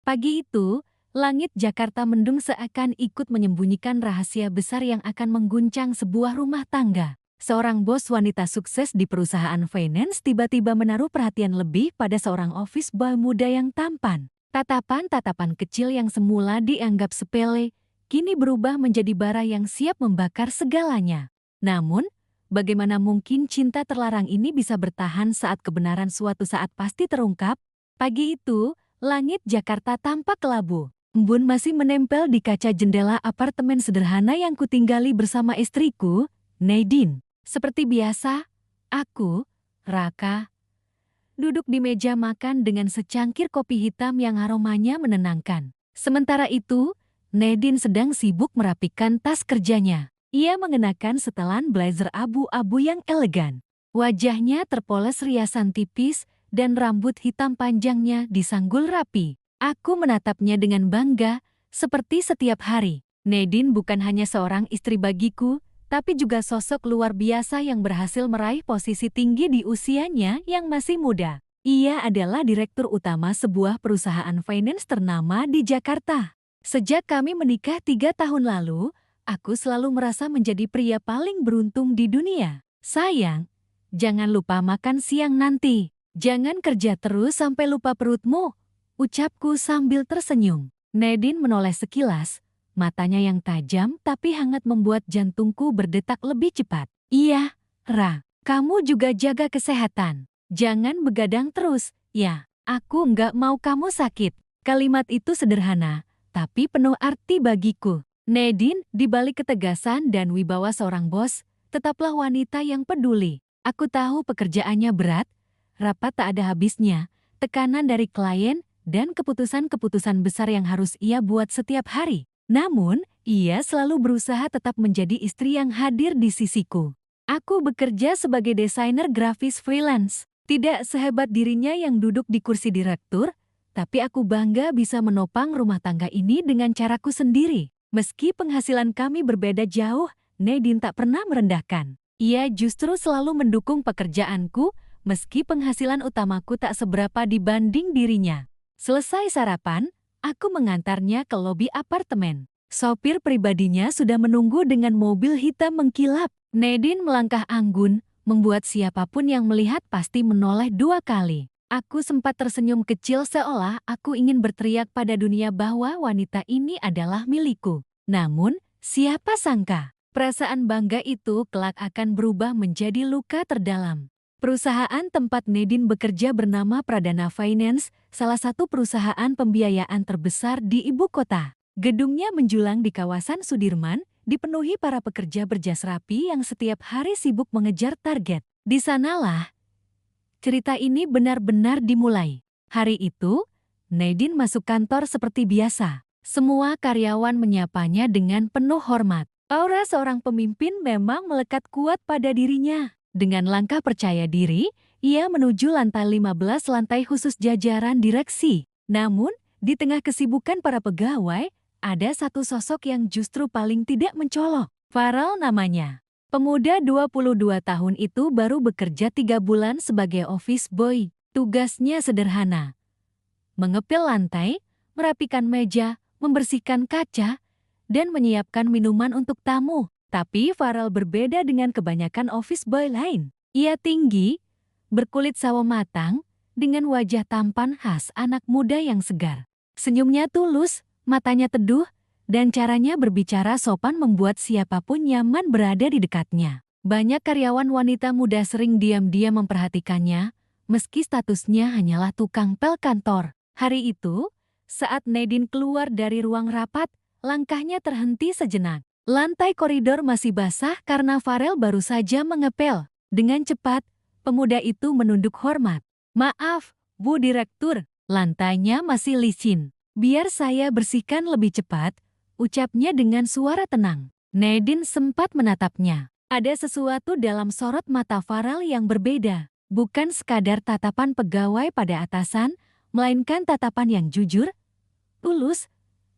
Pagi itu, langit Jakarta mendung seakan ikut menyembunyikan rahasia besar yang akan mengguncang sebuah rumah tangga. Seorang bos wanita sukses di perusahaan finance tiba-tiba menaruh perhatian lebih pada seorang office boy muda yang tampan. Tatapan-tatapan kecil yang semula dianggap sepele, kini berubah menjadi bara yang siap membakar segalanya. Namun, bagaimana mungkin cinta terlarang ini bisa bertahan saat kebenaran suatu saat pasti terungkap? Pagi itu, langit Jakarta tampak kelabu. Embun masih menempel di kaca jendela apartemen sederhana yang kutinggali bersama istriku, Nadine. Seperti biasa, aku, Raka, duduk di meja makan dengan secangkir kopi hitam yang aromanya menenangkan. Sementara itu, Nadine sedang sibuk merapikan tas kerjanya. Ia mengenakan setelan blazer abu-abu yang elegan. Wajahnya terpoles riasan tipis dan rambut hitam panjangnya disanggul rapi. Aku menatapnya dengan bangga, seperti setiap hari. Nadine bukan hanya seorang istri bagiku, tapi juga sosok luar biasa yang berhasil meraih posisi tinggi di usianya yang masih muda. Ia adalah direktur utama sebuah perusahaan finance ternama di Jakarta. Sejak kami menikah 3 tahun lalu, aku selalu merasa menjadi pria paling beruntung di dunia. Sayang, jangan lupa makan siang nanti. Jangan kerja terus sampai lupa perutmu, ucapku sambil tersenyum. Nadine menoleh sekilas. Matanya yang tajam tapi hangat membuat jantungku berdetak lebih cepat. Iya, Ra, kamu juga jaga kesehatan. Jangan begadang terus, ya. Aku nggak mau kamu sakit. Kalimat itu sederhana, tapi penuh arti bagiku. Nadine, di balik ketegasan dan wibawa seorang bos, tetaplah wanita yang peduli. Aku tahu pekerjaannya berat, rapat tak ada habisnya, tekanan dari klien, dan keputusan-keputusan besar yang harus ia buat setiap hari. Namun, ia selalu berusaha tetap menjadi istri yang hadir di sisiku. Aku bekerja sebagai desainer grafis freelance. Tidak sehebat dirinya yang duduk di kursi direktur, tapi aku bangga bisa menopang rumah tangga ini dengan caraku sendiri. Meski penghasilan kami berbeda jauh, Nadine tak pernah merendahkan. Ia justru selalu mendukung pekerjaanku, meski penghasilan utamaku tak seberapa dibanding dirinya. Selesai sarapan, aku mengantarnya ke lobi apartemen. Sopir pribadinya sudah menunggu dengan mobil hitam mengkilap. Nadine melangkah anggun, membuat siapapun yang melihat pasti menoleh 2 kali. Aku sempat tersenyum kecil seolah aku ingin berteriak pada dunia bahwa wanita ini adalah milikku. Namun, siapa sangka, perasaan bangga itu kelak akan berubah menjadi luka terdalam. Perusahaan tempat Nadine bekerja bernama Pradana Finance, salah satu perusahaan pembiayaan terbesar di ibu kota. Gedungnya menjulang di kawasan Sudirman, dipenuhi para pekerja berjas rapi yang setiap hari sibuk mengejar target. Di sanalah cerita ini benar-benar dimulai. Hari itu, Nadine masuk kantor seperti biasa. Semua karyawan menyapanya dengan penuh hormat. Aura seorang pemimpin memang melekat kuat pada dirinya. Dengan langkah percaya diri, ia menuju lantai 15 lantai khusus jajaran direksi. Namun, di tengah kesibukan para pegawai, ada satu sosok yang justru paling tidak mencolok. Farel namanya. Pemuda 22 tahun itu baru bekerja 3 bulan sebagai office boy. Tugasnya sederhana. Mengepel lantai, merapikan meja, membersihkan kaca, dan menyiapkan minuman untuk tamu. Tapi Farel berbeda dengan kebanyakan office boy lain. Ia tinggi, berkulit sawo matang, dengan wajah tampan khas anak muda yang segar. Senyumnya tulus, matanya teduh, dan caranya berbicara sopan membuat siapapun nyaman berada di dekatnya. Banyak karyawan wanita muda sering diam-diam memperhatikannya, meski statusnya hanyalah tukang pel kantor. Hari itu, saat Nadine keluar dari ruang rapat, langkahnya terhenti sejenak. Lantai koridor masih basah karena Farel baru saja mengepel. Dengan cepat, pemuda itu menunduk hormat. Maaf, Bu Direktur, lantainya masih licin. Biar saya bersihkan lebih cepat, ucapnya dengan suara tenang. Nadine sempat menatapnya. Ada sesuatu dalam sorot mata Farel yang berbeda. Bukan sekadar tatapan pegawai pada atasan, melainkan tatapan yang jujur, tulus,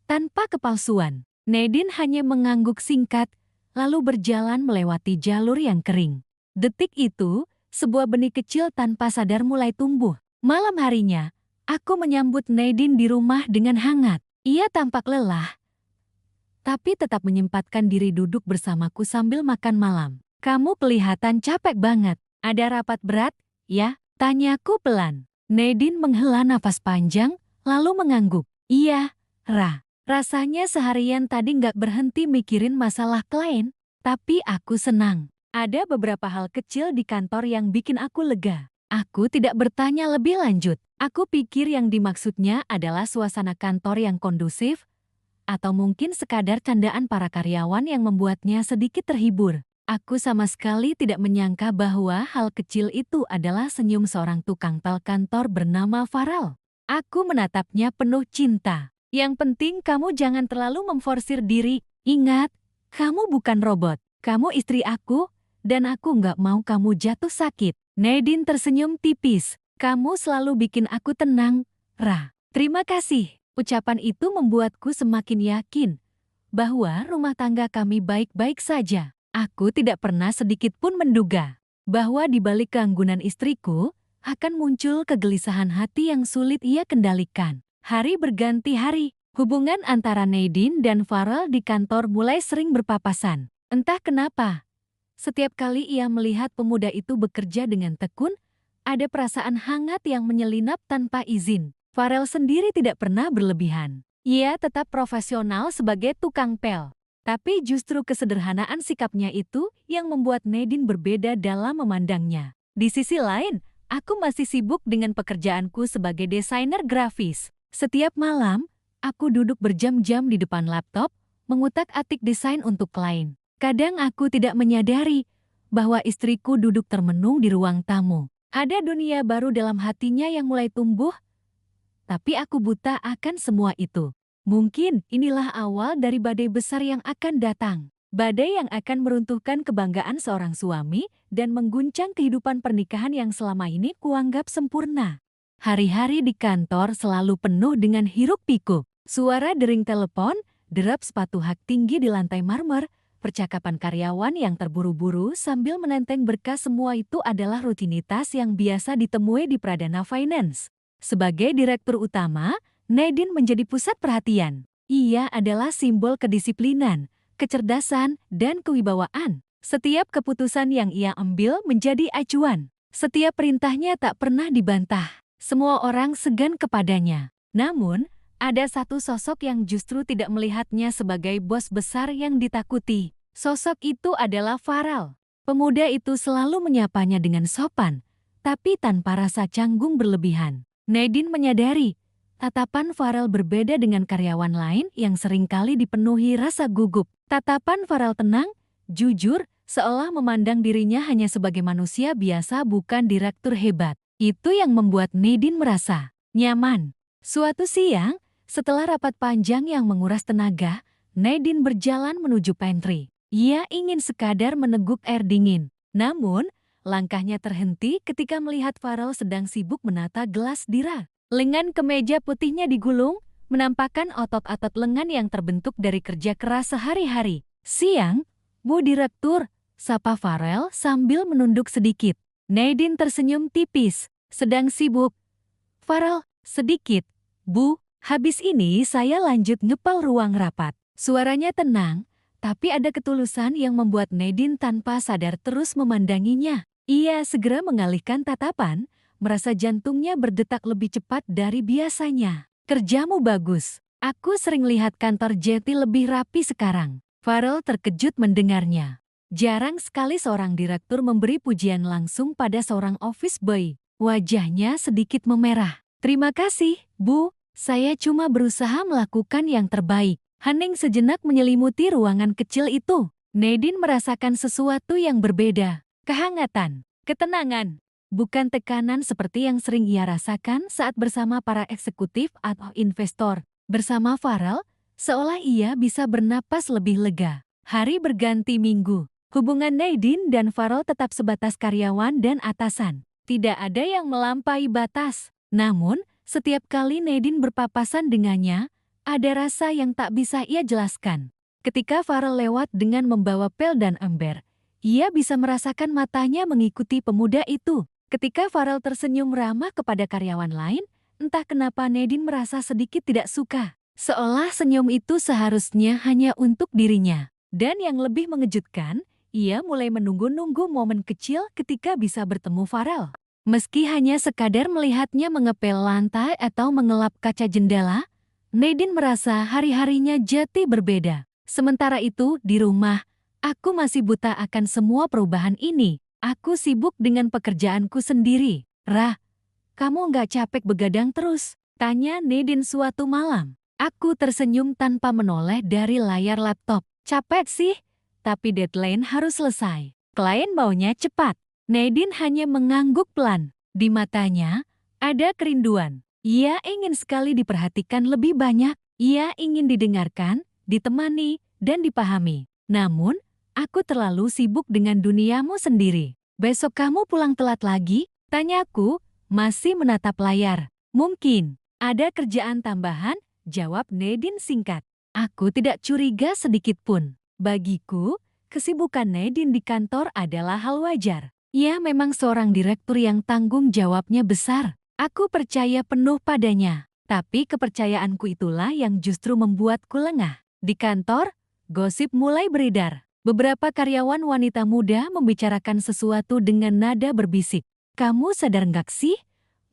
tanpa kepalsuan. Nadine hanya mengangguk singkat, lalu berjalan melewati jalur yang kering. Detik itu, sebuah benih kecil tanpa sadar mulai tumbuh. Malam harinya, Aku menyambut Nadine di rumah dengan hangat. Ia tampak lelah, tapi tetap menyempatkan diri duduk bersamaku sambil makan malam. Kamu kelihatan capek banget. Ada rapat berat, ya? Tanyaku pelan. Nadine menghela nafas panjang, lalu mengangguk. Iya, Rasanya seharian tadi nggak berhenti mikirin masalah klien. Tapi aku senang. Ada beberapa hal kecil di kantor yang bikin aku lega. Aku tidak bertanya lebih lanjut. Aku pikir yang dimaksudnya adalah suasana kantor yang kondusif, atau mungkin sekadar candaan para karyawan yang membuatnya sedikit terhibur. Aku sama sekali tidak menyangka bahwa hal kecil itu adalah senyum seorang tukang pel kantor bernama Farel. Aku menatapnya penuh cinta. Yang penting kamu jangan terlalu memforsir diri. Ingat, kamu bukan robot. Kamu istri aku, dan aku nggak mau kamu jatuh sakit. Nadine tersenyum tipis. Kamu selalu bikin aku tenang, Terima kasih. Ucapan itu membuatku semakin yakin bahwa rumah tangga kami baik-baik saja. Aku tidak pernah sedikit pun menduga bahwa di balik keanggunan istriku akan muncul kegelisahan hati yang sulit ia kendalikan. Hari berganti hari, hubungan antara Nadine dan Farel di kantor mulai sering berpapasan. Entah kenapa, setiap kali ia melihat pemuda itu bekerja dengan tekun, ada perasaan hangat yang menyelinap tanpa izin. Farel sendiri tidak pernah berlebihan. Ia tetap profesional sebagai tukang pel. Tapi justru kesederhanaan sikapnya itu yang membuat Nadine berbeda dalam memandangnya. Di sisi lain, aku masih sibuk dengan pekerjaanku sebagai desainer grafis. Setiap malam, aku duduk berjam-jam di depan laptop, mengutak-atik desain untuk klien. Kadang aku tidak menyadari bahwa istriku duduk termenung di ruang tamu. Ada dunia baru dalam hatinya yang mulai tumbuh, tapi aku buta akan semua itu. Mungkin inilah awal dari badai besar yang akan datang. Badai yang akan meruntuhkan kebanggaan seorang suami dan mengguncang kehidupan pernikahan yang selama ini kuanggap sempurna. Hari-hari di kantor selalu penuh dengan hiruk-pikuk. Suara dering telepon, derap sepatu hak tinggi di lantai marmer, percakapan karyawan yang terburu-buru sambil menenteng berkas, semua itu adalah rutinitas yang biasa ditemui di Pradana Finance. Sebagai direktur utama, Nadine menjadi pusat perhatian. Ia adalah simbol kedisiplinan, kecerdasan, dan kewibawaan. Setiap keputusan yang ia ambil menjadi acuan. Setiap perintahnya tak pernah dibantah. Semua orang segan kepadanya. Namun, ada satu sosok yang justru tidak melihatnya sebagai bos besar yang ditakuti. Sosok itu adalah Farel. Pemuda itu selalu menyapanya dengan sopan, tapi tanpa rasa canggung berlebihan. Nadine menyadari, tatapan Farel berbeda dengan karyawan lain yang seringkali dipenuhi rasa gugup. Tatapan Farel tenang, jujur, seolah memandang dirinya hanya sebagai manusia biasa, bukan direktur hebat. Itu yang membuat Nadine merasa nyaman. Suatu siang, setelah rapat panjang yang menguras tenaga, Nadine berjalan menuju pantry. Ia ingin sekadar meneguk air dingin. Namun, langkahnya terhenti ketika melihat Farel sedang sibuk menata gelas di rak. Lengan kemeja putihnya digulung, menampakkan otot-otot lengan yang terbentuk dari kerja keras sehari-hari. Siang, Bu Direktur, sapa Farel sambil menunduk sedikit. Nadine tersenyum tipis. Sedang sibuk? Farel, sedikit. Bu, habis ini saya lanjut ngepel ruang rapat. Suaranya tenang, tapi ada ketulusan yang membuat Nadine tanpa sadar terus memandanginya. Ia segera mengalihkan tatapan, merasa jantungnya berdetak lebih cepat dari biasanya. Kerjamu bagus. Aku sering lihat kantor Jetty lebih rapi sekarang. Farel terkejut mendengarnya. Jarang sekali seorang direktur memberi pujian langsung pada seorang office boy. Wajahnya sedikit memerah. Terima kasih, Bu. Saya cuma berusaha melakukan yang terbaik. Hening sejenak menyelimuti ruangan kecil itu. Nadine merasakan sesuatu yang berbeda. Kehangatan, ketenangan. Bukan tekanan seperti yang sering ia rasakan saat bersama para eksekutif atau investor. Bersama Farel, seolah ia bisa bernapas lebih lega. Hari berganti minggu. Hubungan Nadine dan Farel tetap sebatas karyawan dan atasan. Tidak ada yang melampaui batas. Namun, setiap kali Nadine berpapasan dengannya, ada rasa yang tak bisa ia jelaskan. Ketika Farel lewat dengan membawa pel dan ember, ia bisa merasakan matanya mengikuti pemuda itu. Ketika Farel tersenyum ramah kepada karyawan lain, Entah kenapa Nadine merasa sedikit tidak suka. Seolah senyum itu seharusnya hanya untuk dirinya. Dan yang lebih mengejutkan, ia mulai menunggu-nunggu momen kecil ketika bisa bertemu Farel. Meski hanya sekadar melihatnya mengepel lantai atau mengelap kaca jendela, Nadine merasa hari-harinya jati berbeda. Sementara itu, di rumah, aku masih buta akan semua perubahan ini. Aku sibuk dengan pekerjaanku sendiri. Rah, kamu nggak capek begadang terus? Tanya Nadine suatu malam. Aku tersenyum tanpa menoleh dari layar laptop. Capek sih, tapi deadline harus selesai. Klien maunya cepat. Nadine hanya mengangguk pelan. Di matanya, ada kerinduan. Ia ingin sekali diperhatikan lebih banyak. Ia ingin didengarkan, ditemani, dan dipahami. Namun, aku terlalu sibuk dengan duniamu sendiri. Besok kamu pulang telat lagi? Tanyaku, masih menatap layar. Mungkin, ada kerjaan tambahan? Jawab Nadine singkat. Aku tidak curiga sedikit pun. Bagiku, kesibukan Nadine di kantor adalah hal wajar. Ia memang seorang direktur yang tanggung jawabnya besar. Aku percaya penuh padanya. Tapi kepercayaanku itulah yang justru membuatku lengah. Di kantor, gosip mulai beredar. Beberapa karyawan wanita muda membicarakan sesuatu dengan nada berbisik. Kamu sadar nggak sih?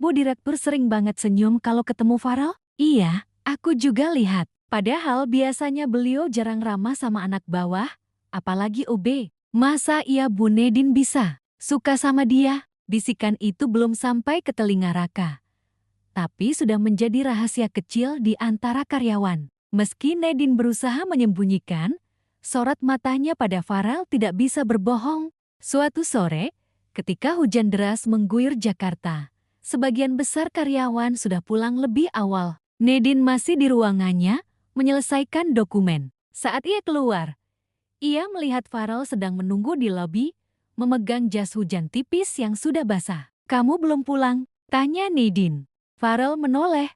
Bu Direktur sering banget senyum kalau ketemu Farel? Iya, aku juga lihat. Padahal biasanya beliau jarang ramah sama anak bawah, apalagi OB. Masa iya Bu Nadine bisa suka sama dia? Bisikan itu belum sampai ke telinga Raka. Tapi sudah menjadi rahasia kecil di antara karyawan. Meski Nadine berusaha menyembunyikan, sorot matanya pada Farel tidak bisa berbohong. Suatu sore, ketika hujan deras mengguyur Jakarta, sebagian besar karyawan sudah pulang lebih awal. Nadine masih di ruangannya, menyelesaikan dokumen. Saat ia keluar, ia melihat Farel sedang menunggu di lobi, memegang jas hujan tipis yang sudah basah. Kamu belum pulang? Tanya Nadine. Farel menoleh,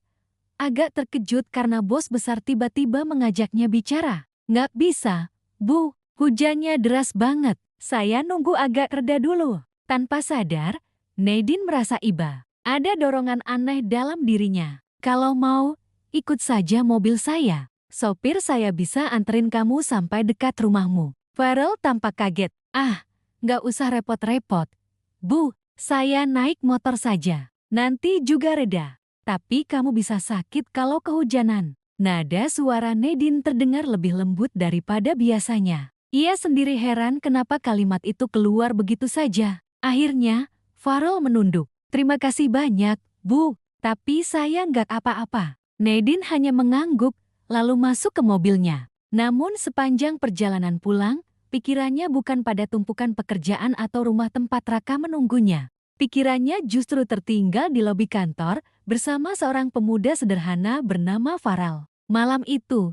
agak terkejut karena bos besar tiba-tiba mengajaknya bicara. Nggak bisa, Bu, hujannya deras banget. Saya nunggu agak reda dulu. Tanpa sadar, Nadine merasa iba. Ada dorongan aneh dalam dirinya. Kalau mau, ikut saja mobil saya. Sopir saya bisa anterin kamu sampai dekat rumahmu. Farel tampak kaget. Nggak usah repot-repot. Bu, saya naik motor saja. Nanti juga reda. Tapi kamu bisa sakit kalau kehujanan. Nada suara Nadine terdengar lebih lembut daripada biasanya. Ia sendiri heran kenapa kalimat itu keluar begitu saja. Akhirnya, Farel menunduk. Terima kasih banyak, Bu. Tapi saya nggak apa-apa. Nadine hanya mengangguk, lalu masuk ke mobilnya. Namun sepanjang perjalanan pulang, pikirannya bukan pada tumpukan pekerjaan atau rumah tempat Raka menunggunya. Pikirannya justru tertinggal di lobi kantor bersama seorang pemuda sederhana bernama Farel. Malam itu,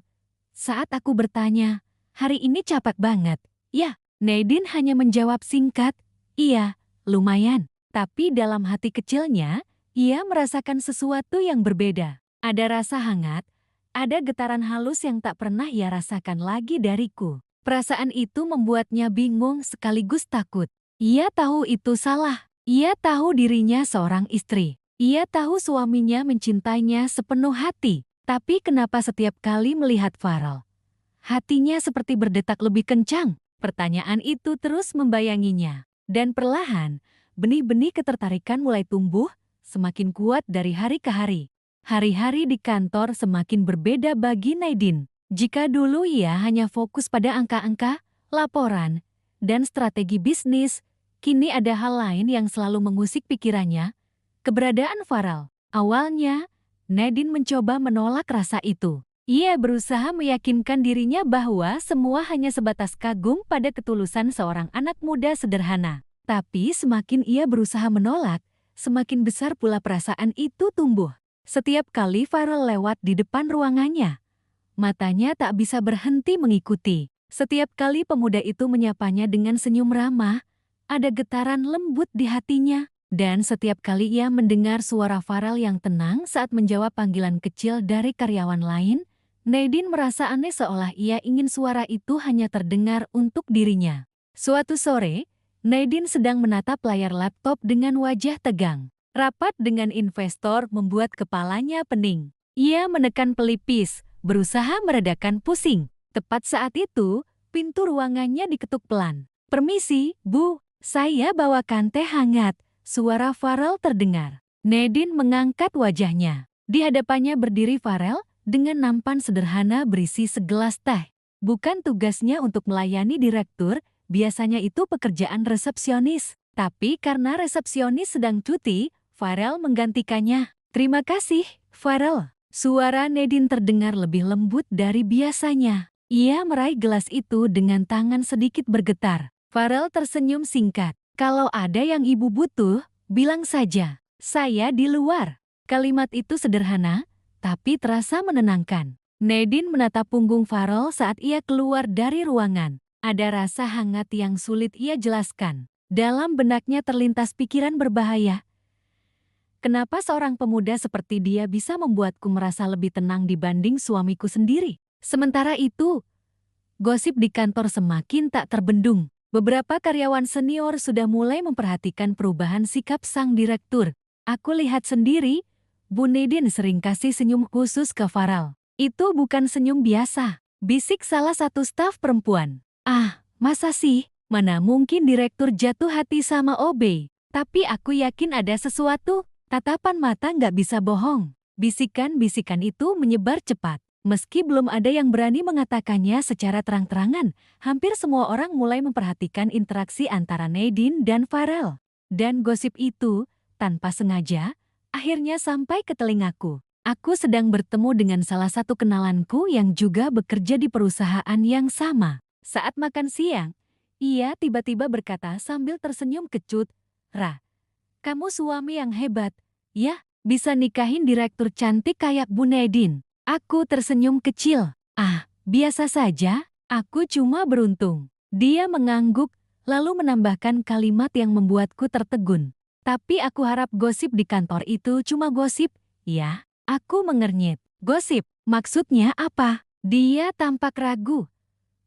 saat aku bertanya, hari ini capek banget. Ya, Nadine hanya menjawab singkat, iya, lumayan. Tapi dalam hati kecilnya, ia merasakan sesuatu yang berbeda. Ada rasa hangat, ada getaran halus yang tak pernah ia rasakan lagi dariku. Perasaan itu membuatnya bingung sekaligus takut. Ia tahu itu salah. Ia tahu dirinya seorang istri. Ia tahu suaminya mencintainya sepenuh hati. Tapi kenapa setiap kali melihat Farel, hatinya seperti berdetak lebih kencang? Pertanyaan itu terus membayanginya. Dan perlahan, benih-benih ketertarikan mulai tumbuh, semakin kuat dari hari ke hari. Hari-hari di kantor semakin berbeda bagi Nadine. Jika dulu ia hanya fokus pada angka-angka, laporan, dan strategi bisnis, kini ada hal lain yang selalu mengusik pikirannya, keberadaan Farel. Awalnya, Nadine mencoba menolak rasa itu. Ia berusaha meyakinkan dirinya bahwa semua hanya sebatas kagum pada ketulusan seorang anak muda sederhana. Tapi semakin ia berusaha menolak, semakin besar pula perasaan itu tumbuh. Setiap kali Farel lewat di depan ruangannya, matanya tak bisa berhenti mengikuti. Setiap kali pemuda itu menyapanya dengan senyum ramah, ada getaran lembut di hatinya. Dan setiap kali ia mendengar suara Farel yang tenang saat menjawab panggilan kecil dari karyawan lain, Nadine merasa aneh seolah ia ingin suara itu hanya terdengar untuk dirinya. Suatu sore, Nadine sedang menatap layar laptop dengan wajah tegang. Rapat dengan investor membuat kepalanya pening. Ia menekan pelipis, berusaha meredakan pusing. Tepat saat itu, pintu ruangannya diketuk pelan. "Permisi, Bu, saya bawakan teh hangat." Suara Farel terdengar. Nadine mengangkat wajahnya. Di hadapannya berdiri Farel dengan nampan sederhana berisi segelas teh. Bukan tugasnya untuk melayani direktur, biasanya itu pekerjaan resepsionis. Tapi karena resepsionis sedang cuti, Farel menggantikannya. "Terima kasih, Farel." Suara Nadine terdengar lebih lembut dari biasanya. Ia meraih gelas itu dengan tangan sedikit bergetar. Farel tersenyum singkat. "Kalau ada yang ibu butuh, bilang saja. Saya di luar." Kalimat itu sederhana, tapi terasa menenangkan. Nadine menatap punggung Farel saat ia keluar dari ruangan. Ada rasa hangat yang sulit ia jelaskan. Dalam benaknya terlintas pikiran berbahaya. Kenapa seorang pemuda seperti dia bisa membuatku merasa lebih tenang dibanding suamiku sendiri? Sementara itu, gosip di kantor semakin tak terbendung. Beberapa karyawan senior sudah mulai memperhatikan perubahan sikap sang direktur. "Aku lihat sendiri, Bu Nadine sering kasih senyum khusus ke Farel." "Itu bukan senyum biasa," bisik salah satu staf perempuan. "Ah, masa sih? Mana mungkin direktur jatuh hati sama OB? Tapi aku yakin ada sesuatu." Tatapan mata nggak bisa bohong. Bisikan-bisikan itu menyebar cepat. Meski belum ada yang berani mengatakannya secara terang-terangan, hampir semua orang mulai memperhatikan interaksi antara Nadine dan Farel. Dan gosip itu, tanpa sengaja, akhirnya sampai ke telingaku. Aku sedang bertemu dengan salah satu kenalanku yang juga bekerja di perusahaan yang sama. Saat makan siang, ia tiba-tiba berkata sambil tersenyum kecut, "Ra, kamu suami yang hebat. Ya, bisa nikahin direktur cantik kayak Bu Nadine." Aku tersenyum kecil. "Ah, biasa saja. Aku cuma beruntung." Dia mengangguk, lalu menambahkan kalimat yang membuatku tertegun. "Tapi aku harap gosip di kantor itu cuma gosip." "Ya?" Aku mengernyit. "Gosip? Maksudnya apa?" Dia tampak ragu,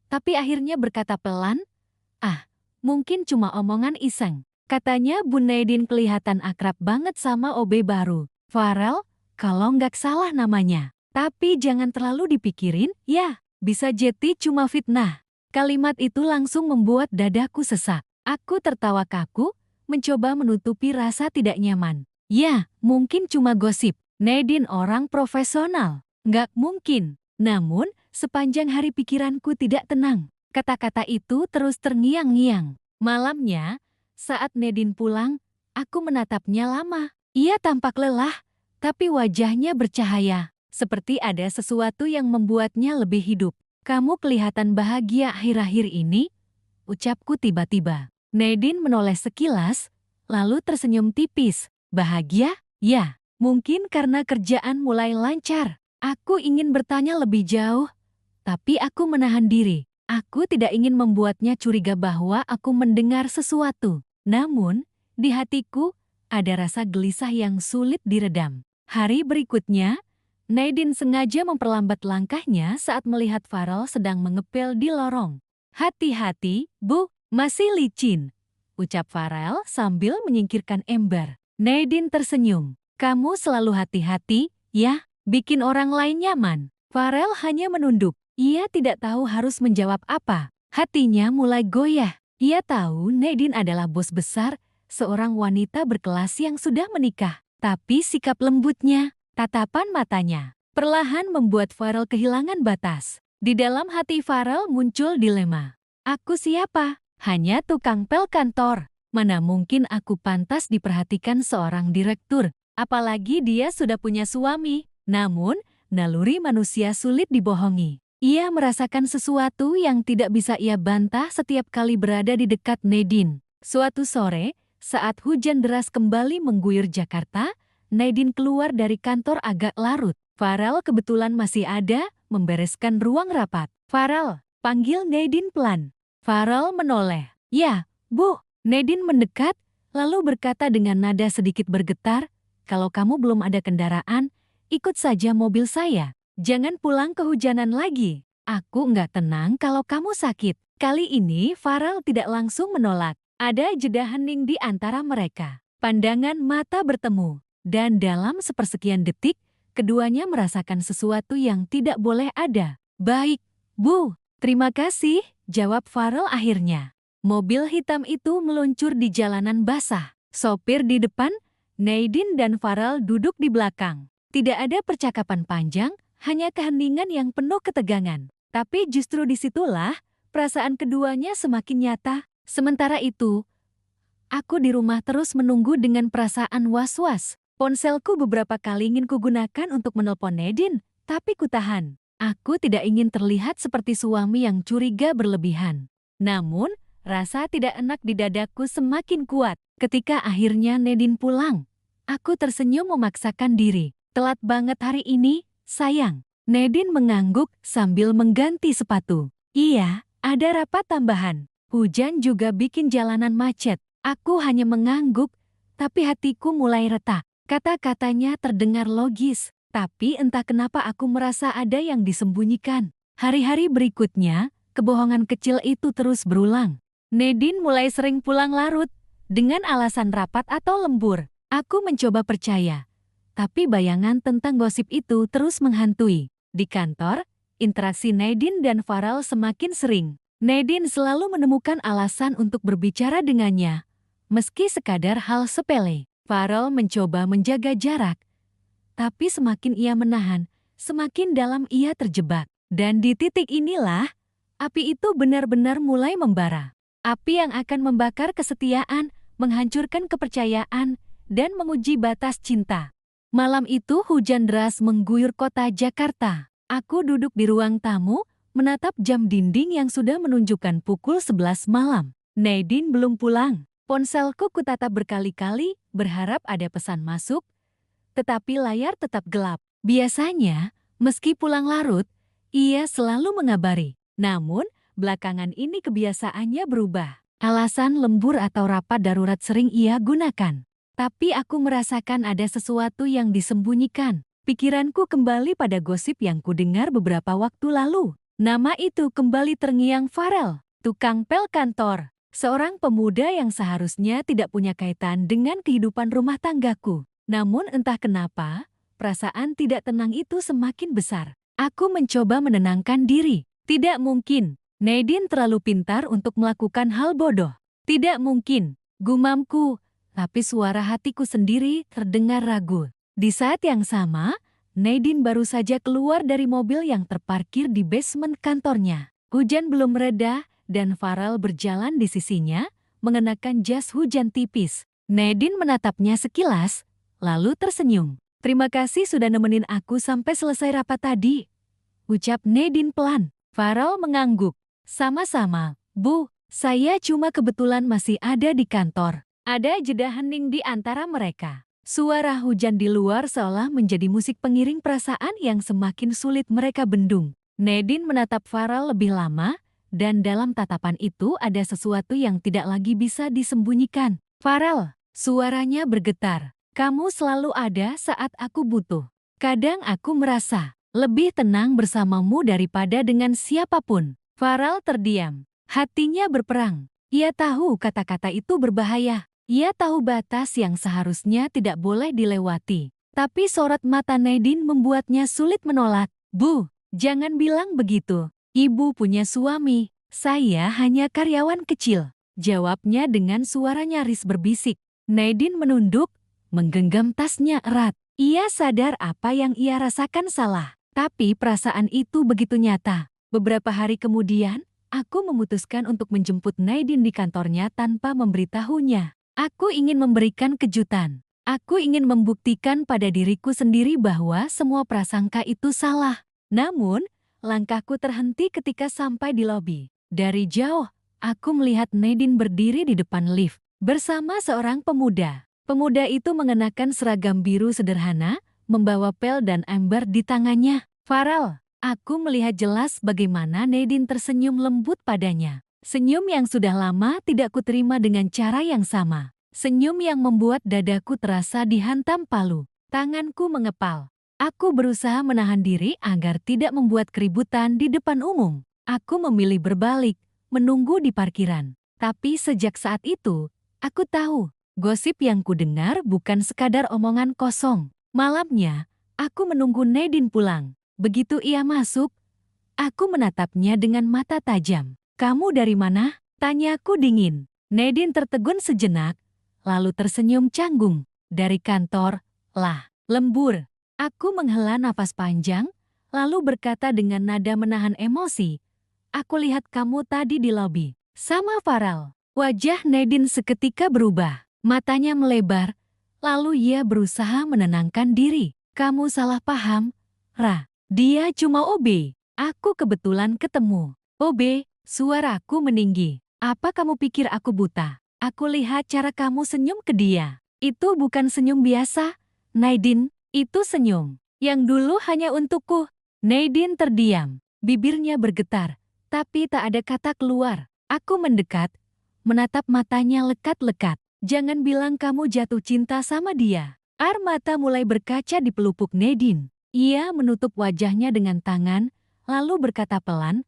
tapi akhirnya berkata pelan, "Ah, mungkin cuma omongan iseng." Katanya Bu Nadine kelihatan akrab banget sama OB baru, Farel, kalau nggak salah namanya. "Tapi jangan terlalu dipikirin, ya. Bisa jadi cuma fitnah." Kalimat itu langsung membuat dadaku sesak. Aku tertawa kaku, mencoba menutupi rasa tidak nyaman. "Ya, mungkin cuma gosip. Nadine orang profesional. Nggak mungkin." Namun, sepanjang hari pikiranku tidak tenang. Kata-kata itu terus terngiang-ngiang. Malamnya, saat Nadine pulang, aku menatapnya lama. Ia tampak lelah, tapi wajahnya bercahaya. Seperti ada sesuatu yang membuatnya lebih hidup. "Kamu kelihatan bahagia akhir-akhir ini," ucapku tiba-tiba. Nadine menoleh sekilas, lalu tersenyum tipis. "Bahagia? Ya, mungkin karena kerjaan mulai lancar." Aku ingin bertanya lebih jauh, tapi aku menahan diri. Aku tidak ingin membuatnya curiga bahwa aku mendengar sesuatu. Namun, di hatiku, ada rasa gelisah yang sulit diredam. Hari berikutnya, Nadine sengaja memperlambat langkahnya saat melihat Farel sedang mengepel di lorong. "Hati-hati, Bu, masih licin," ucap Farel sambil menyingkirkan ember. Nadine tersenyum. "Kamu selalu hati-hati, ya, bikin orang lain nyaman." Farel hanya menunduk. Ia tidak tahu harus menjawab apa. Hatinya mulai goyah. Ia tahu Nadine adalah bos besar, seorang wanita berkelas yang sudah menikah. Tapi sikap lembutnya, tatapan matanya, perlahan membuat Farel kehilangan batas. Di dalam hati Farel muncul dilema. Aku siapa? Hanya tukang pel kantor. Mana mungkin aku pantas diperhatikan seorang direktur, apalagi dia sudah punya suami. Namun, naluri manusia sulit dibohongi. Ia merasakan sesuatu yang tidak bisa ia bantah setiap kali berada di dekat Nadine. Suatu sore, saat hujan deras kembali mengguyur Jakarta, Nadine keluar dari kantor agak larut. Farel kebetulan masih ada, membereskan ruang rapat. "Farel," panggil Nadine pelan. Farel menoleh. "Ya, Bu." Nadine mendekat, lalu berkata dengan nada sedikit bergetar, "Kalau kamu belum ada kendaraan, ikut saja mobil saya. Jangan pulang kehujanan lagi. Aku nggak tenang kalau kamu sakit." Kali ini Farel tidak langsung menolak. Ada jeda hening di antara mereka. Pandangan mata bertemu, dan dalam sepersekian detik, keduanya merasakan sesuatu yang tidak boleh ada. Baik, Bu. Terima kasih, jawab Farel akhirnya. Mobil hitam itu meluncur di jalanan basah. Sopir di depan, Nadine dan Farel duduk di belakang. Tidak ada percakapan panjang, hanya keheningan yang penuh ketegangan. Tapi justru disitulah perasaan keduanya semakin nyata. Sementara itu, aku di rumah terus menunggu dengan perasaan was-was. Ponselku beberapa kali ingin kugunakan untuk menelpon Nadine, tapi kutahan. Aku tidak ingin terlihat seperti suami yang curiga berlebihan. Namun, rasa tidak enak di dadaku semakin kuat. Ketika akhirnya Nadine pulang, aku tersenyum memaksakan diri. Telat banget hari ini, sayang. Nadine mengangguk sambil mengganti sepatu. Iya, ada rapat tambahan. Hujan juga bikin jalanan macet. Aku hanya mengangguk, tapi hatiku mulai retak. Kata-katanya terdengar logis, tapi entah kenapa aku merasa ada yang disembunyikan. Hari-hari berikutnya, kebohongan kecil itu terus berulang. Nadine mulai sering pulang larut, dengan alasan rapat atau lembur. Aku mencoba percaya, tapi bayangan tentang gosip itu terus menghantui. Di kantor, interaksi Nadine dan Farel semakin sering. Nadine selalu menemukan alasan untuk berbicara dengannya, meski sekadar hal sepele. Farel mencoba menjaga jarak, tapi semakin ia menahan, semakin dalam ia terjebak. Dan di titik inilah, api itu benar-benar mulai membara. Api yang akan membakar kesetiaan, menghancurkan kepercayaan, dan menguji batas cinta. Malam itu hujan deras mengguyur kota Jakarta. Aku duduk di ruang tamu, menatap jam dinding yang sudah menunjukkan pukul 11 malam. Nadine belum pulang. Ponselku kutatap berkali-kali, berharap ada pesan masuk, tetapi layar tetap gelap. Biasanya, meski pulang larut, ia selalu mengabari. Namun, belakangan ini kebiasaannya berubah. Alasan lembur atau rapat darurat sering ia gunakan. Tapi aku merasakan ada sesuatu yang disembunyikan. Pikiranku kembali pada gosip yang kudengar beberapa waktu lalu. Nama itu kembali terngiang. Farel, tukang pel kantor. Seorang pemuda yang seharusnya tidak punya kaitan dengan kehidupan rumah tanggaku. Namun entah kenapa, perasaan tidak tenang itu semakin besar. Aku mencoba menenangkan diri. Tidak mungkin, Nadine terlalu pintar untuk melakukan hal bodoh. Tidak mungkin, gumamku, tapi suara hatiku sendiri terdengar ragu. Di saat yang sama, Nadine baru saja keluar dari mobil yang terparkir di basement kantornya. Hujan belum reda, dan Farel berjalan di sisinya, mengenakan jas hujan tipis. Nadine menatapnya sekilas, lalu tersenyum. Terima kasih sudah nemenin aku sampai selesai rapat tadi, ucap Nadine pelan. Farel mengangguk. Sama-sama, Bu. Saya cuma kebetulan masih ada di kantor. Ada jeda hening di antara mereka. Suara hujan di luar seolah menjadi musik pengiring perasaan yang semakin sulit mereka bendung. Nadine menatap Farel lebih lama, dan dalam tatapan itu ada sesuatu yang tidak lagi bisa disembunyikan. Farel, suaranya bergetar. Kamu selalu ada saat aku butuh. Kadang aku merasa lebih tenang bersamamu daripada dengan siapapun. Farel terdiam. Hatinya berperang. Ia tahu kata-kata itu berbahaya. Ia tahu batas yang seharusnya tidak boleh dilewati. Tapi sorot mata Nadine membuatnya sulit menolak. Bu, jangan bilang begitu. Ibu punya suami, saya hanya karyawan kecil. Jawabnya dengan suara nyaris berbisik. Nadine menunduk, menggenggam tasnya erat. Ia sadar apa yang ia rasakan salah, tapi perasaan itu begitu nyata. Beberapa hari kemudian, aku memutuskan untuk menjemput Nadine di kantornya tanpa memberitahunya. Aku ingin memberikan kejutan. Aku ingin membuktikan pada diriku sendiri bahwa semua prasangka itu salah. Namun, langkahku terhenti ketika sampai di lobi. Dari jauh, aku melihat Nadine berdiri di depan lift bersama seorang pemuda. Pemuda itu mengenakan seragam biru sederhana, membawa pel dan ember di tangannya. Farel, aku melihat jelas bagaimana Nadine tersenyum lembut padanya. Senyum yang sudah lama tidak kuterima dengan cara yang sama. Senyum yang membuat dadaku terasa dihantam palu. Tanganku mengepal. Aku berusaha menahan diri agar tidak membuat keributan di depan umum. Aku memilih berbalik, menunggu di parkiran. Tapi sejak saat itu, aku tahu Gosip yang kudengar bukan sekadar omongan kosong. Malamnya, aku menunggu Nadine pulang. Begitu ia masuk, aku menatapnya dengan mata tajam. "Kamu dari mana?" tanyaku dingin. Nadine tertegun sejenak, lalu tersenyum canggung. "Dari kantor." "Lah, lembur." Aku menghela napas panjang, lalu berkata dengan nada menahan emosi, "Aku lihat kamu tadi di lobi sama Farel." Wajah Nadine seketika berubah. Matanya melebar, lalu ia berusaha menenangkan diri. "Kamu salah paham, Ra. Dia cuma OB. Aku kebetulan ketemu." "OB?" Suaraku meninggi. "Apa kamu pikir aku buta? Aku lihat cara kamu senyum ke dia. Itu bukan senyum biasa, Nadine. Itu senyum yang dulu hanya untukku." Nadine terdiam. Bibirnya bergetar, tapi tak ada kata keluar. Aku mendekat, menatap matanya lekat-lekat. "Jangan bilang kamu jatuh cinta sama dia." Air mata mulai berkaca di pelupuk Nadine. Ia menutup wajahnya dengan tangan, lalu berkata pelan,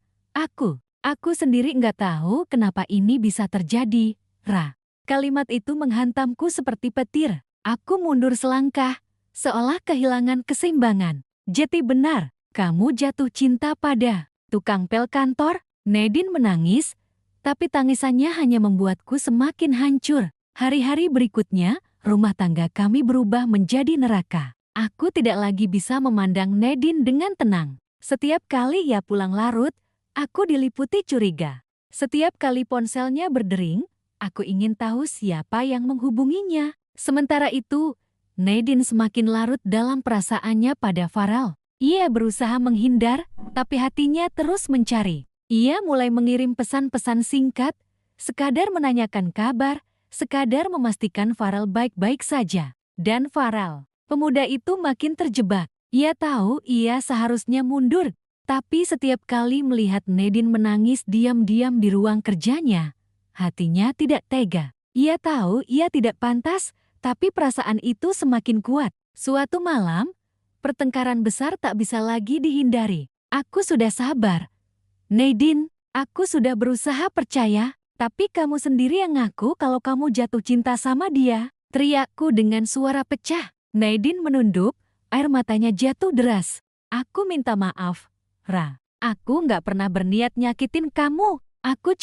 Aku sendiri nggak tahu kenapa ini bisa terjadi, Ra." Kalimat itu menghantamku seperti petir. Aku mundur selangkah, seolah kehilangan keseimbangan. "Jeti benar, kamu jatuh cinta pada tukang pel kantor?" Nadine menangis, tapi tangisannya hanya membuatku semakin hancur. Hari-hari berikutnya, rumah tangga kami berubah menjadi neraka. Aku tidak lagi bisa memandang Nadine dengan tenang. Setiap kali ia pulang larut, aku diliputi curiga. Setiap kali ponselnya berdering, aku ingin tahu siapa yang menghubunginya. Sementara itu, Nadine semakin larut dalam perasaannya pada Farel. Ia berusaha menghindar, tapi hatinya terus mencari. Ia mulai mengirim pesan-pesan singkat, sekadar menanyakan kabar, sekadar memastikan Farel baik-baik saja. Dan Farel, pemuda itu makin terjebak. Ia tahu ia seharusnya mundur, tapi setiap kali melihat Nadine menangis diam-diam di ruang kerjanya, hatinya tidak tega. Ia tahu ia tidak pantas, tapi perasaan itu semakin kuat. Suatu malam, pertengkaran besar tak bisa lagi dihindari. "Aku sudah sabar, Nadine, aku sudah berusaha percaya, tapi kamu sendiri yang ngaku kalau kamu jatuh cinta sama dia." Teriakku dengan suara pecah. Nadine menunduk, air matanya jatuh deras. "Aku minta maaf, Ra. Aku nggak pernah berniat nyakitin kamu. Aku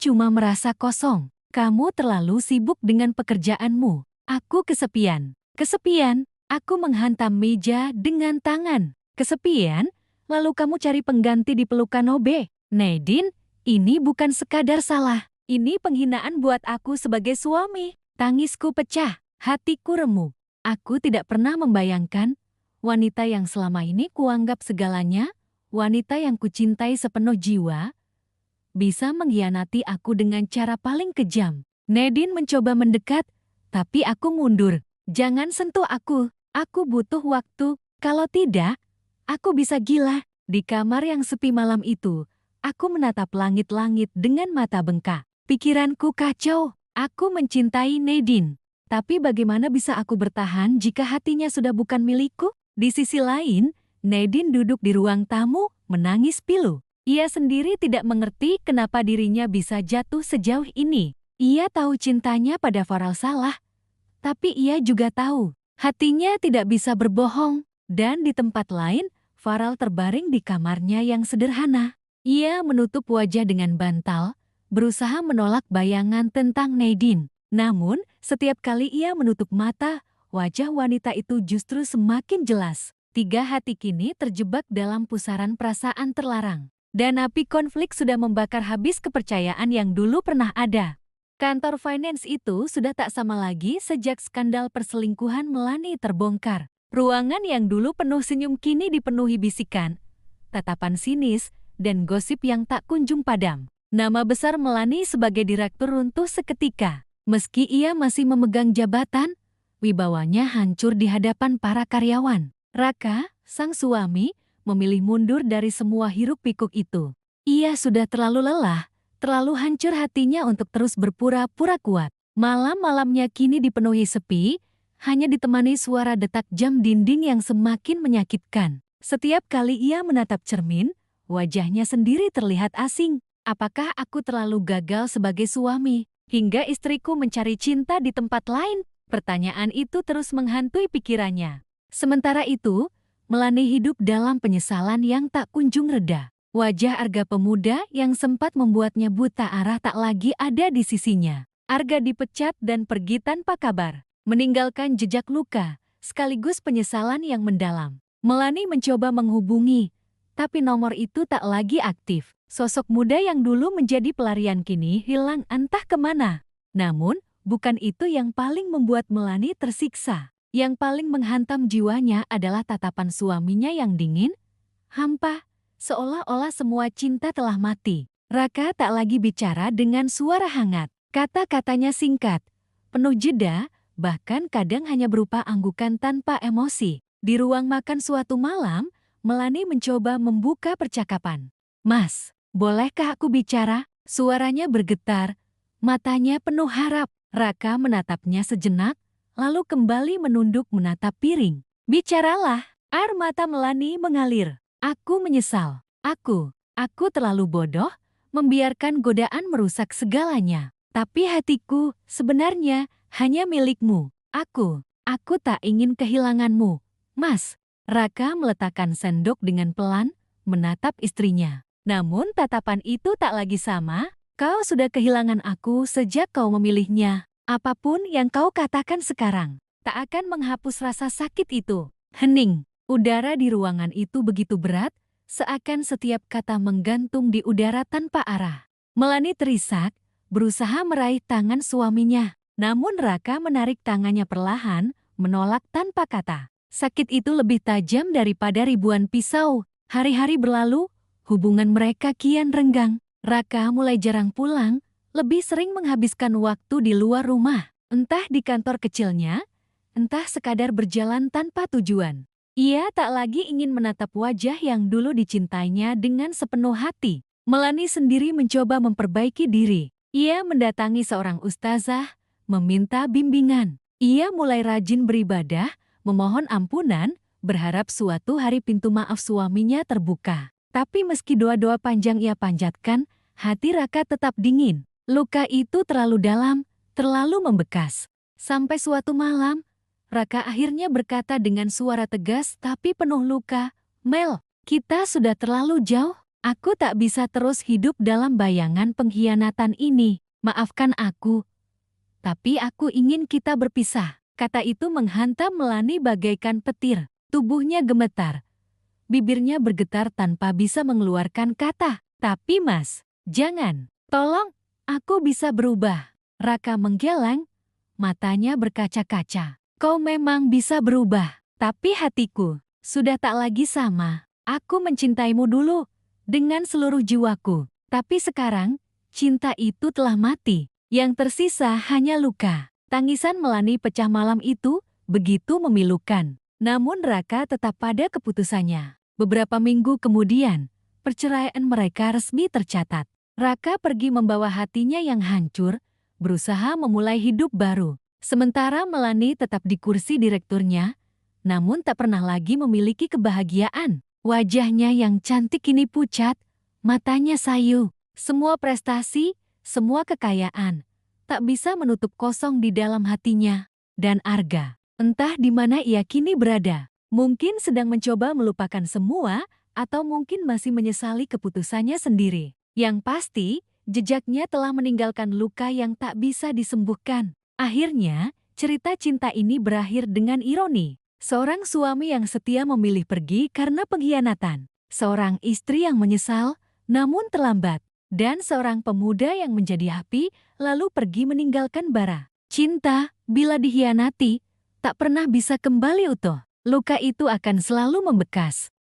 cuma merasa kosong. Kamu terlalu sibuk dengan pekerjaanmu. Aku kesepian." "Kesepian?" Aku menghantam meja dengan tangan. "Kesepian? Lalu kamu cari pengganti di pelukan OB. Nadine, ini bukan sekadar salah. Ini penghinaan buat aku sebagai suami." Tangisku pecah, hatiku remuk. Aku tidak pernah membayangkan wanita yang selama ini kuanggap segalanya, wanita yang kucintai sepenuh jiwa, bisa mengkhianati aku dengan cara paling kejam. Nadine mencoba mendekat, tapi aku mundur. "Jangan sentuh aku butuh waktu. Kalau tidak, aku bisa gila." Di kamar yang sepi malam itu, aku menatap langit-langit dengan mata bengkak. Pikiranku kacau. Aku mencintai Nadine. Tapi bagaimana bisa aku bertahan jika hatinya sudah bukan milikku? Di sisi lain, Nadine duduk di ruang tamu, menangis pilu. Ia sendiri tidak mengerti kenapa dirinya bisa jatuh sejauh ini. Ia tahu cintanya pada Farel salah, tapi ia juga tahu hatinya tidak bisa berbohong. Dan di tempat lain, Farel terbaring di kamarnya yang sederhana. Ia menutup wajah dengan bantal, berusaha menolak bayangan tentang Nadine. Namun, setiap kali ia menutup mata, wajah wanita itu justru semakin jelas. 3 hati kini terjebak dalam pusaran perasaan terlarang. Dan api konflik sudah membakar habis kepercayaan yang dulu pernah ada. Kantor finance itu sudah tak sama lagi sejak skandal perselingkuhan Melanie terbongkar. Ruangan yang dulu penuh senyum kini dipenuhi bisikan, tatapan sinis, dan gosip yang tak kunjung padam. Nama besar Melanie sebagai direktur runtuh seketika. Meski ia masih memegang jabatan, wibawanya hancur di hadapan para karyawan. Raka, sang suami, memilih mundur dari semua hiruk-pikuk itu. Ia sudah terlalu lelah, terlalu hancur hatinya untuk terus berpura-pura kuat. Malam-malamnya kini dipenuhi sepi, hanya ditemani suara detak jam dinding yang semakin menyakitkan. Setiap kali ia menatap cermin, wajahnya sendiri terlihat asing. Apakah aku terlalu gagal sebagai suami? hingga istriku mencari cinta di tempat lain? Pertanyaan itu terus menghantui pikirannya. Sementara itu, Melani hidup dalam penyesalan yang tak kunjung reda. Wajah Arga pemuda yang sempat membuatnya buta arah tak lagi ada di sisinya. Arga dipecat dan pergi tanpa kabar, meninggalkan jejak luka, sekaligus penyesalan yang mendalam. Melani mencoba menghubungi, tapi nomor itu tak lagi aktif. Sosok muda yang dulu menjadi pelarian kini hilang entah kemana. Namun, bukan itu yang paling membuat Melani tersiksa. Yang paling menghantam jiwanya adalah tatapan suaminya yang dingin, hampa, seolah-olah semua cinta telah mati. Raka tak lagi bicara dengan suara hangat. Kata-katanya singkat, penuh jeda, bahkan kadang hanya berupa anggukan tanpa emosi. Di ruang makan suatu malam, Melani mencoba membuka percakapan. "Mas, bolehkah aku bicara?" Suaranya bergetar, matanya penuh harap. Raka menatapnya sejenak, lalu kembali menunduk menatap piring. "Bicaralah." Air mata Melani mengalir. "Aku menyesal. Aku terlalu bodoh, membiarkan godaan merusak segalanya. Tapi hatiku sebenarnya hanya milikmu. Aku tak ingin kehilanganmu, Mas." Raka meletakkan sendok dengan pelan, menatap istrinya. "Namun tatapan itu tak lagi sama. Kau sudah kehilangan aku sejak kau memilihnya. Apapun yang kau katakan sekarang, tak akan menghapus rasa sakit itu." Hening. Udara di ruangan itu begitu berat, seakan setiap kata menggantung di udara tanpa arah. Melani terisak, berusaha meraih tangan suaminya. Namun Raka menarik tangannya perlahan, menolak tanpa kata. Sakit itu lebih tajam daripada ribuan pisau. Hari-hari berlalu, hubungan mereka kian renggang. Raka mulai jarang pulang, lebih sering menghabiskan waktu di luar rumah. Entah di kantor kecilnya, entah sekadar berjalan tanpa tujuan. Ia tak lagi ingin menatap wajah yang dulu dicintainya dengan sepenuh hati. Melani sendiri mencoba memperbaiki diri. Ia mendatangi seorang ustazah, meminta bimbingan. Ia mulai rajin beribadah, memohon ampunan, berharap suatu hari pintu maaf suaminya terbuka. Tapi meski doa-doa panjang ia panjatkan, hati Raka tetap dingin. Luka itu terlalu dalam, terlalu membekas. Sampai suatu malam, Raka akhirnya berkata dengan suara tegas tapi penuh luka, "Mel, kita sudah terlalu jauh. Aku tak bisa terus hidup dalam bayangan pengkhianatan ini. Maafkan aku. Tapi aku ingin kita berpisah." Kata itu menghantam Melani bagaikan petir. Tubuhnya gemetar. Bibirnya bergetar tanpa bisa mengeluarkan kata. "Tapi Mas, jangan. Tolong, aku bisa berubah." Raka menggeleng, matanya berkaca-kaca. "Kau memang bisa berubah, tapi hatiku sudah tak lagi sama. Aku mencintaimu dulu dengan seluruh jiwaku. Tapi sekarang, cinta itu telah mati. Yang tersisa hanya luka." Tangisan Melani pecah malam itu begitu memilukan. Namun Raka tetap pada keputusannya. Beberapa minggu kemudian, perceraian mereka resmi tercatat. Raka pergi membawa hatinya yang hancur, berusaha memulai hidup baru. Sementara Melani tetap di kursi direkturnya, namun tak pernah lagi memiliki kebahagiaan. Wajahnya yang cantik kini pucat, matanya sayu. Semua prestasi, semua kekayaan, tak bisa menutup kosong di dalam hatinya. Dan Arga, entah di mana ia kini berada. Mungkin sedang mencoba melupakan semua, atau mungkin masih menyesali keputusannya sendiri. Yang pasti, jejaknya telah meninggalkan luka yang tak bisa disembuhkan. Akhirnya, cerita cinta ini berakhir dengan ironi. Seorang suami yang setia memilih pergi karena pengkhianatan. Seorang istri yang menyesal, namun terlambat. Dan seorang pemuda yang menjadi api, lalu pergi meninggalkan bara. Cinta, bila dikhianati, tak pernah bisa kembali utuh. Luka itu akan selalu membekas.